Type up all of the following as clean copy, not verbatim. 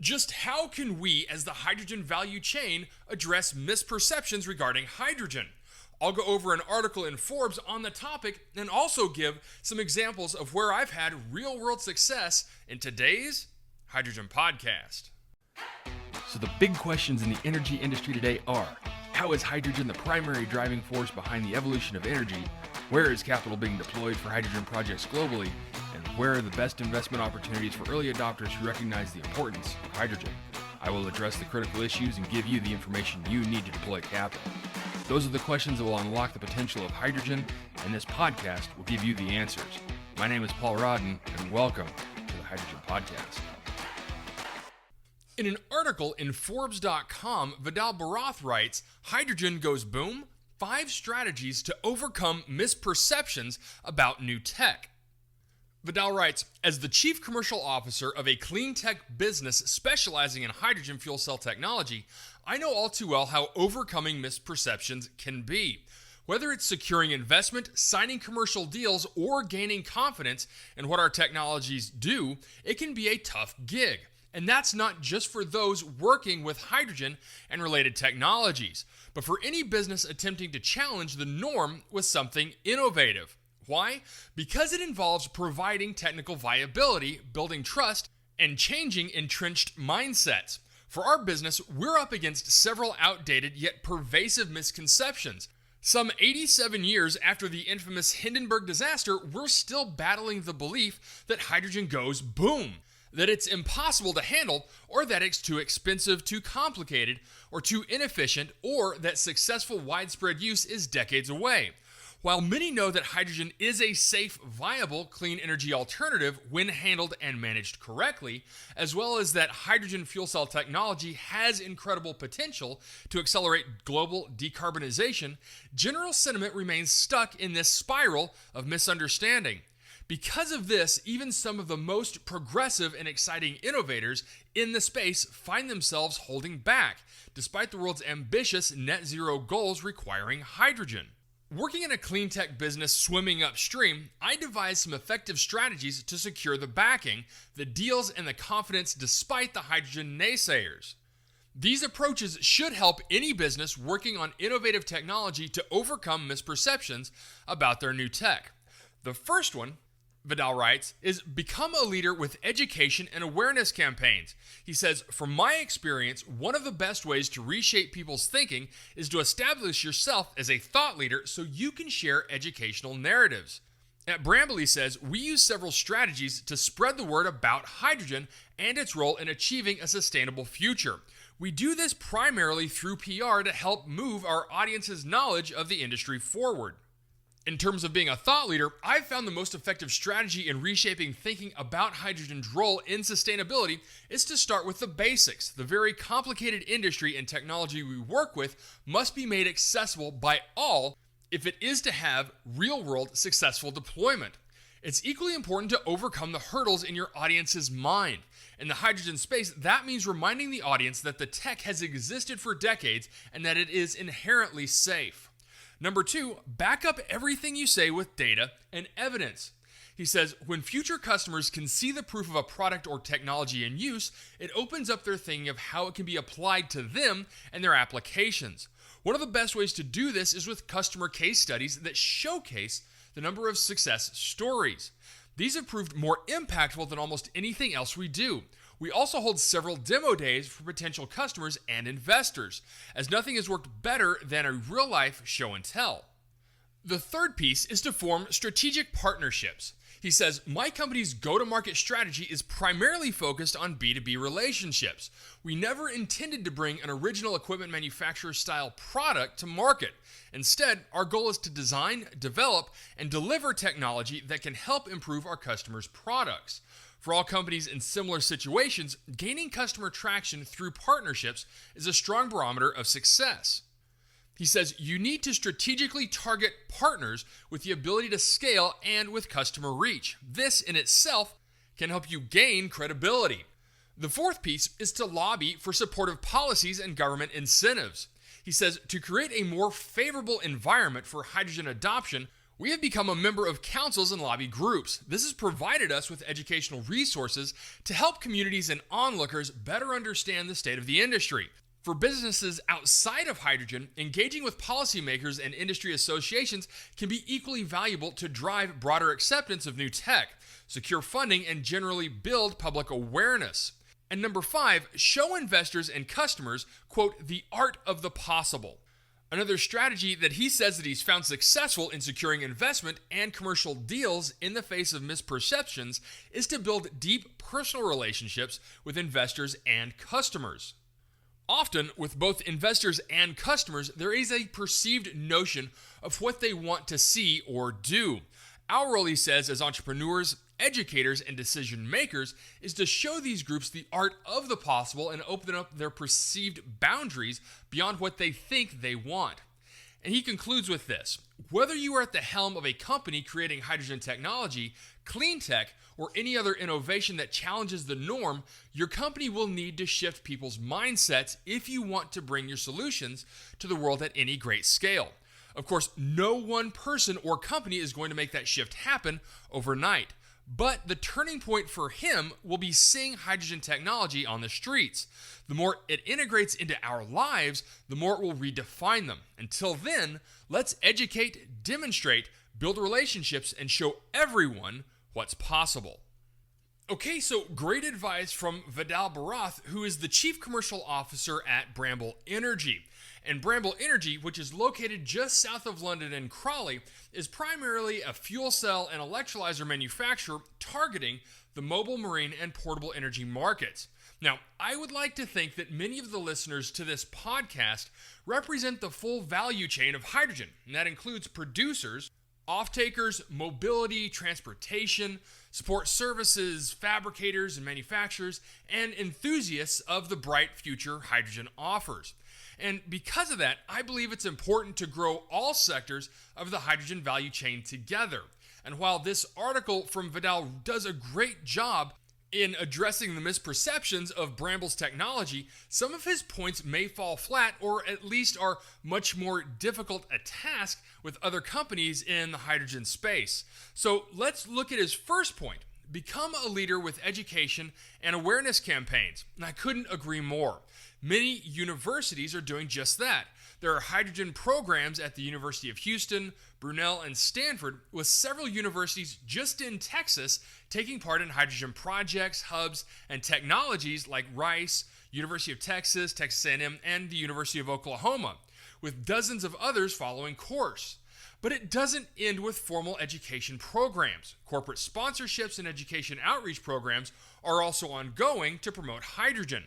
Just how can we, as the hydrogen value chain, address misperceptions regarding hydrogen? I'll go over an article in Forbes on the topic and also give some examples of where I've had real-world success in today's Hydrogen Podcast. So the big questions in the energy industry today are: how is hydrogen the primary driving force behind the evolution of energy? Where is capital being deployed for hydrogen projects globally? And where are the best investment opportunities for early adopters who recognize the importance of hydrogen? I will address the critical issues and give you the information you need to deploy capital. Those are the questions that will unlock the potential of hydrogen, and this podcast will give you the answers. My name is Paul Rodden, and welcome to the Hydrogen Podcast. In an article in Forbes.com, Vidal Bharath writes, "Hydrogen goes boom? 5 strategies to overcome misperceptions about new tech." Vidal writes, "As the chief commercial officer of a clean tech business specializing in hydrogen fuel cell technology, I know all too well how overcoming misperceptions can be. Whether it's securing investment, signing commercial deals, or gaining confidence in what our technologies do, it can be a tough gig. And that's not just for those working with hydrogen and related technologies, but for any business attempting to challenge the norm with something innovative. Why? Because it involves providing technical viability, building trust, and changing entrenched mindsets. For our business, we're up against several outdated yet pervasive misconceptions. Some 87 years after the infamous Hindenburg disaster, we're still battling the belief that hydrogen goes boom, that it's impossible to handle, or that it's too expensive, too complicated, or too inefficient, or that successful widespread use is decades away. While many know that hydrogen is a safe, viable, clean energy alternative when handled and managed correctly, as well as that hydrogen fuel cell technology has incredible potential to accelerate global decarbonization, general sentiment remains stuck in this spiral of misunderstanding. Because of this, even some of the most progressive and exciting innovators in the space find themselves holding back, despite the world's ambitious net zero goals requiring hydrogen. Working in a clean tech business swimming upstream, I devised some effective strategies to secure the backing, the deals, and the confidence despite the hydrogen naysayers. These approaches should help any business working on innovative technology to overcome misperceptions about their new tech. The first one, Vidal writes, is become a leader with education and awareness campaigns. He says, "From my experience, one of the best ways to reshape people's thinking is to establish yourself as a thought leader so you can share educational narratives." At Bramble, he says, "We use several strategies to spread the word about hydrogen and its role in achieving a sustainable future. We do this primarily through PR to help move our audience's knowledge of the industry forward." In terms of being a thought leader, I've found the most effective strategy in reshaping thinking about hydrogen's role in sustainability is to start with the basics. The very complicated industry and technology we work with must be made accessible by all if it is to have real-world successful deployment. It's equally important to overcome the hurdles in your audience's mind. In the hydrogen space, that means reminding the audience that the tech has existed for decades and that it is inherently safe. Number 2, back up everything you say with data and evidence. He says, when future customers can see the proof of a product or technology in use, it opens up their thinking of how it can be applied to them and their applications. One of the best ways to do this is with customer case studies that showcase the number of success stories. These have proved more impactful than almost anything else we do. We also hold several demo days for potential customers and investors, as nothing has worked better than a real-life show and tell. The third piece is to form strategic partnerships. He says, "My company's go-to-market strategy is primarily focused on B2B relationships. We never intended to bring an original equipment manufacturer-style product to market. Instead, our goal is to design, develop, and deliver technology that can help improve our customers' products. For all companies in similar situations, gaining customer traction through partnerships is a strong barometer of success." He says you need to strategically target partners with the ability to scale and with customer reach. This in itself can help you gain credibility. The fourth piece is to lobby for supportive policies and government incentives. He says to create a more favorable environment for hydrogen adoption, We have become a member of councils and lobby groups. This has provided us with educational resources to help communities and onlookers better understand the state of the industry. For businesses outside of hydrogen, engaging with policymakers and industry associations can be equally valuable to drive broader acceptance of new tech, secure funding, and generally build public awareness. And number 5, show investors and customers, quote, the art of the possible. Another strategy that he says that he's found successful in securing investment and commercial deals in the face of misperceptions is to build deep personal relationships with investors and customers. Often, with both investors and customers, there is a perceived notion of what they want to see or do. Our role, he says, as entrepreneurs, educators, and decision makers is to show these groups the art of the possible and open up their perceived boundaries beyond what they think they want. And he concludes with this: whether you are at the helm of a company creating hydrogen technology, clean tech, or any other innovation that challenges the norm, your company will need to shift people's mindsets if you want to bring your solutions to the world at any great scale. Of course, no one person or company is going to make that shift happen overnight. But the turning point for him will be seeing hydrogen technology on the streets. The more it integrates into our lives, the more it will redefine them. Until then, let's educate, demonstrate, build relationships, and show everyone what's possible. Okay, so great advice from Vidal Bharath, who is the Chief Commercial Officer at Bramble Energy. And Bramble Energy, which is located just south of London in Crawley, is primarily a fuel cell and electrolyzer manufacturer targeting the mobile, marine, and portable energy markets. Now, I would like to think that many of the listeners to this podcast represent the full value chain of hydrogen, and that includes producers, off-takers, mobility, transportation, support services, fabricators and manufacturers, and enthusiasts of the bright future hydrogen offers. And because of that, I believe it's important to grow all sectors of the hydrogen value chain together. And while this article from Vidal does a great job in addressing the misperceptions of Bramble's technology, some of his points may fall flat or at least are much more difficult a task with other companies in the hydrogen space. So let's look at his first point. Become a leader with education and awareness campaigns. And I couldn't agree more. Many universities are doing just that. There are hydrogen programs at the University of Houston, Brunel, and Stanford, with several universities just in Texas taking part in hydrogen projects, hubs, and technologies like Rice, University of Texas, Texas A&M, and the University of Oklahoma, with dozens of others following course. But it doesn't end with formal education programs. Corporate sponsorships and education outreach programs are also ongoing to promote hydrogen.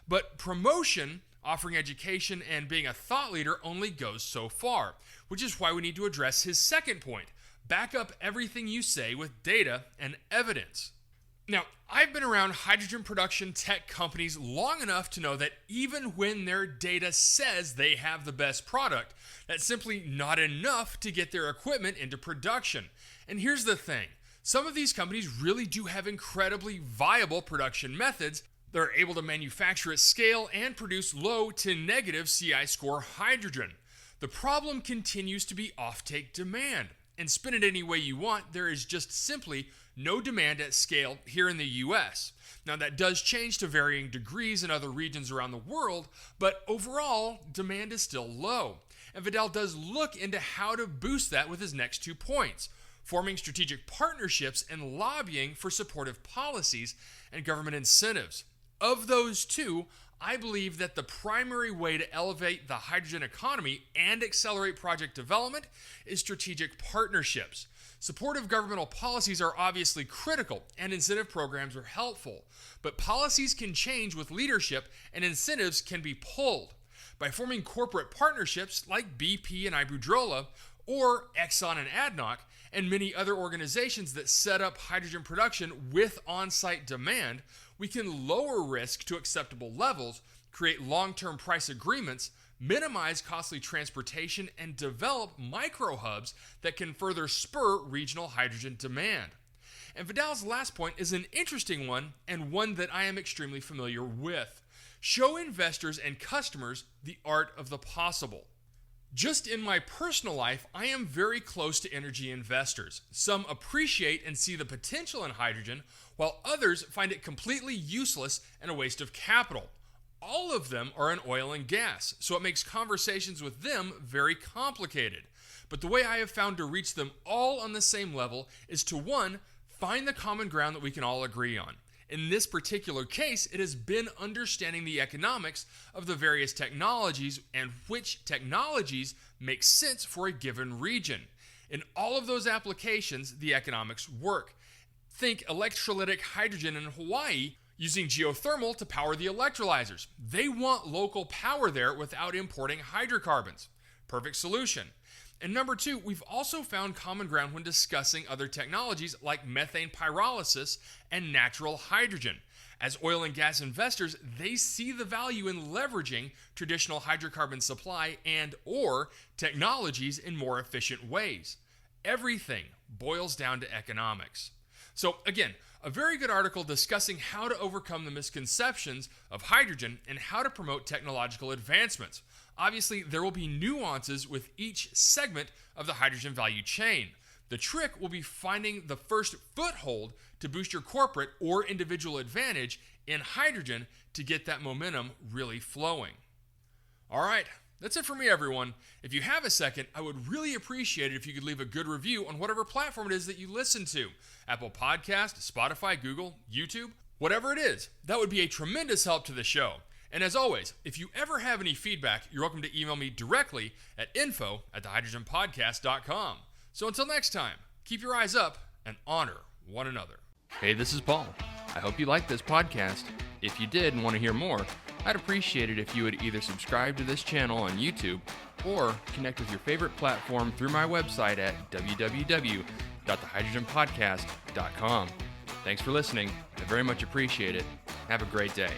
But promotion, offering education, and being a thought leader only goes so far, which is why we need to address his second point. Back up everything you say with data and evidence. Now, I've been around hydrogen production tech companies long enough to know that even when their data says they have the best product, that's simply not enough to get their equipment into production. And here's the thing. Some of these companies really do have incredibly viable production methods. They're able to manufacture at scale and produce low to negative CI score hydrogen. The problem continues to be offtake demand. And spin it any way you want, there is just simply no demand at scale here in the US. Now that does change to varying degrees in other regions around the world, but overall, demand is still low. And Vidal does look into how to boost that with his next 2 points: forming strategic partnerships and lobbying for supportive policies and government incentives. Of those two, I believe that the primary way to elevate the hydrogen economy and accelerate project development is strategic partnerships. Supportive governmental policies are obviously critical, and incentive programs are helpful. But policies can change with leadership, and incentives can be pulled. By forming corporate partnerships like BP and Iberdrola, or Exxon and ADNOC, and many other organizations that set up hydrogen production with on-site demand, we can lower risk to acceptable levels, create long-term price agreements, minimize costly transportation, and develop micro-hubs that can further spur regional hydrogen demand. And Vidal's last point is an interesting one, and one that I am extremely familiar with. Show investors and customers the art of the possible. Just in my personal life, I am very close to energy investors. Some appreciate and see the potential in hydrogen, while others find it completely useless and a waste of capital. All of them are in oil and gas, so it makes conversations with them very complicated. But the way I have found to reach them all on the same level is to, one, find the common ground that we can all agree on. In this particular case, it has been understanding the economics of the various technologies and which technologies make sense for a given region. In all of those applications, the economics work. Think electrolytic hydrogen in Hawaii using geothermal to power the electrolyzers. They want local power there without importing hydrocarbons. Perfect solution. And number two, we've also found common ground when discussing other technologies like methane pyrolysis and natural hydrogen. As oil and gas investors, they see the value in leveraging traditional hydrocarbon supply and or technologies in more efficient ways. Everything boils down to economics. So again, a very good article discussing how to overcome the misconceptions of hydrogen and how to promote technological advancements. Obviously, there will be nuances with each segment of the hydrogen value chain. The trick will be finding the first foothold to boost your corporate or individual advantage in hydrogen to get that momentum really flowing. All right, that's it for me, everyone. If you have a second, I would really appreciate it if you could leave a good review on whatever platform it is that you listen to. Apple Podcast, Spotify, Google, YouTube, whatever it is. That would be a tremendous help to the show. And as always, if you ever have any feedback, you're welcome to email me directly at info@thehydrogenpodcast.com. So until next time, keep your eyes up and honor one another. Hey, this is Paul. I hope you liked this podcast. If you did and want to hear more, I'd appreciate it if you would either subscribe to this channel on YouTube or connect with your favorite platform through my website at www.thehydrogenpodcast.com. Thanks for listening. I very much appreciate it. Have a great day.